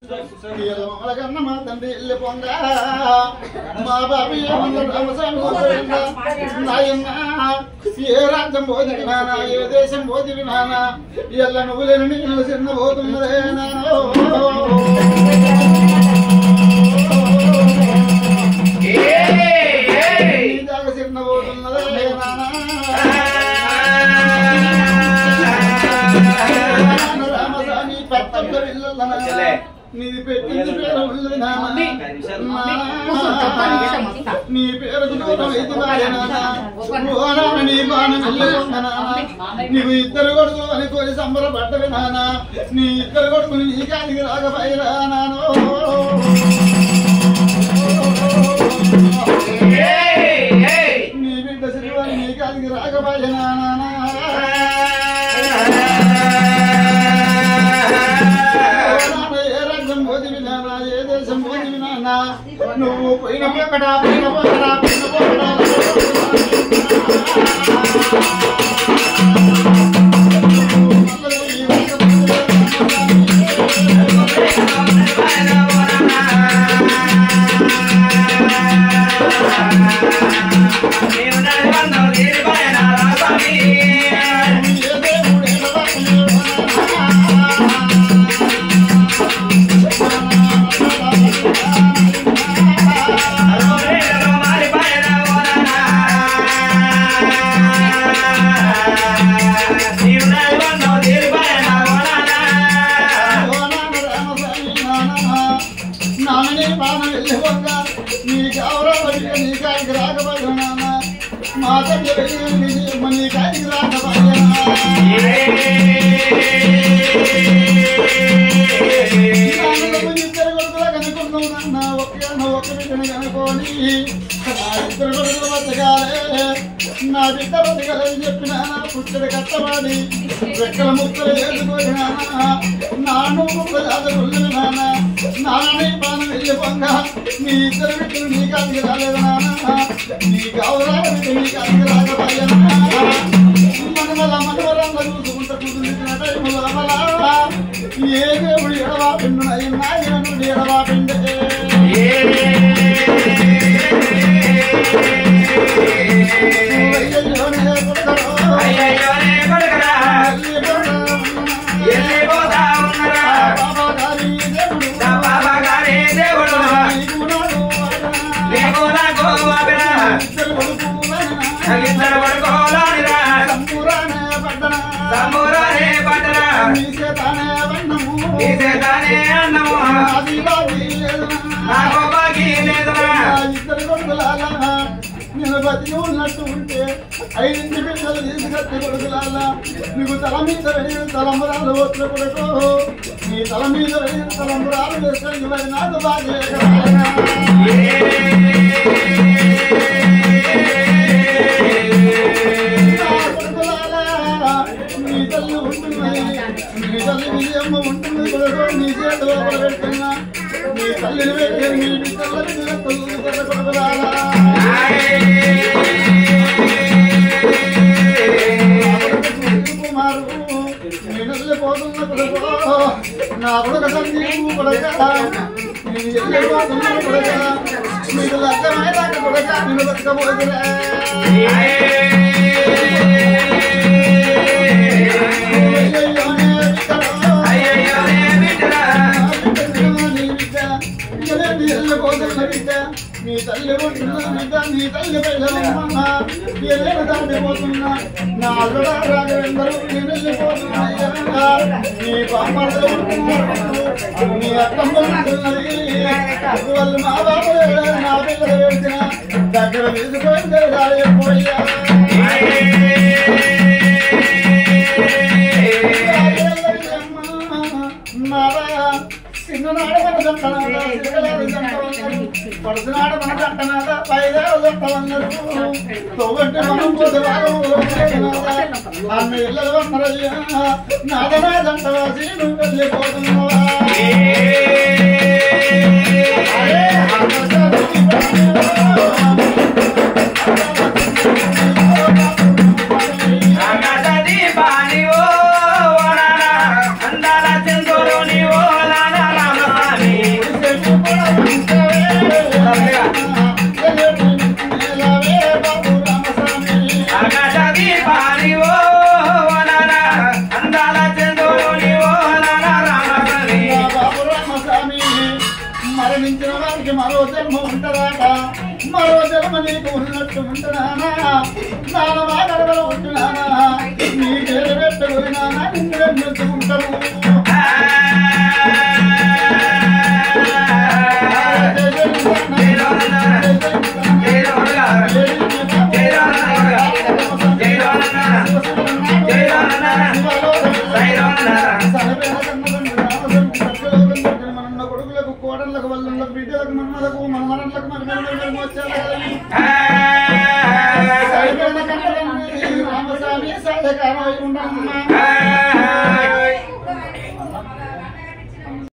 కన్నా మా తండ్రి వెళ్ళిపోంగా మా బాబు నాయన్న ఏ రాజ్యం పోదివి నానా ఏ దేశం పోదివి నానా ఎల్ల నువ్వు లేని నీళ్ళు చిన్న పోతున్నదే నానో చిన్న పోతున్నదే నానా రామసాని పెద్ద ఇళ్ళ నీది పెట్టింది పేరు ఉన్నది నాన్న నీ పేరుకు దూరం ఇది నాయన నీ బాణం వెళ్ళకుండా నాన్న నీవు ఇద్దరు కొడుకు అనుకోని సంబరపడ్డవి నాన్న నీ ఇద్దరు కొడుకుని నీ కానికి రాకపోయిరా నానో నీ బిడ్డ శ్రీవారి నీ కానికి రాకపోయినా నాన్న ఏ దేశం పోదివి నాన్న నువ్వు పోయిన పోకడా పోయిన పోకడా పోయిన పోకడా నా బిడ్డ బతకలని చెప్పినా పుట్టడి కట్టవాడి రెక్కల ముక్కలు వేసుకొని నాను ముక్కలు నాన్న నాన్నని పానం వెళ్ళిపోగా నీ ఇద్దరు బిడ్డలు నీ కాదికి రాలేదు నాన్న నీ గౌరవ నీ కాదికి రాకపోయా మనవరంగా చూసుకుంటూ కూర్చున్న టైముల ఏ దేవుడు ఎడవా పిండు నాయనుడు ఎడవా పిండే నేను బతికి ఉన్నట్టు ఉంటే 5 బిడ్డలు తీసుకొచ్చి కొడుకులాలా నీకు తల మీద వెళ్ళిన తలంబరాలు వచ్చిన కొడుకు నీ తల మీద వెళ్ళిన తలంబరాలు వేస్తే నాకు బాగా కొడుకులాలా నీ తల్లి ఉంటున్నాయి నీ తల్లి విజయమ్మ ఉంటుంది కొడుకు నీ చేతి లోపల పెడుతున్నా నీ తల్లిని పెట్టి నీ బిడ్డల కొడుకులాలా పోతున్న కొడుకు నా కొడుకు సందీపు కొడుక నేను వెళ్ళిపోతున్న కొడుక మీకు లగ్గమైన కొడుక నేను బతకపోతున్నా వెళ్ళిపోతున్న బిడ్డ నీ తల్లి ఉంటున్నా బిడ్డ నీ తల్లి పైలమ్మ నేనేమి దాటిపోతున్నా నా అల్లుడా రాఘవేందరు నేను వెళ్ళిపోతున్నా నీ బామ్మలు ఉంటున్నారు నీ అత్తమ్మ ఉంటున్నది వాళ్ళు మా బాబు నా పిల్లలు వెళ్తున్నా దగ్గర తీసుకుంటే రాయపోయా చిన్ననాడు మన జంటనాదా పడుతున్నాడు మన జంటనాదా 5 జంటలన్నారు తోగంటే మనం పొద్దువారు అన్న ఇళ్ళలు అన్నారయ్యా నాదనా జంటవాసి నువ్వు వెళ్ళిపోతున్నావా మరణించిన వారికి మరో జన్మ ఉంటదాట మరో జన్మ నీకు ఉన్నట్టు ఉంటున్నానా నానమా గడవలు ఉంటున్నానా నీ పేరు పెట్టుకున్నానా నిన్ను వెన్నుకుంటావు కోడళ్ళకు వల్లకు బిడ్డలకు మనలకు మనమరణలకు మన వచ్చారు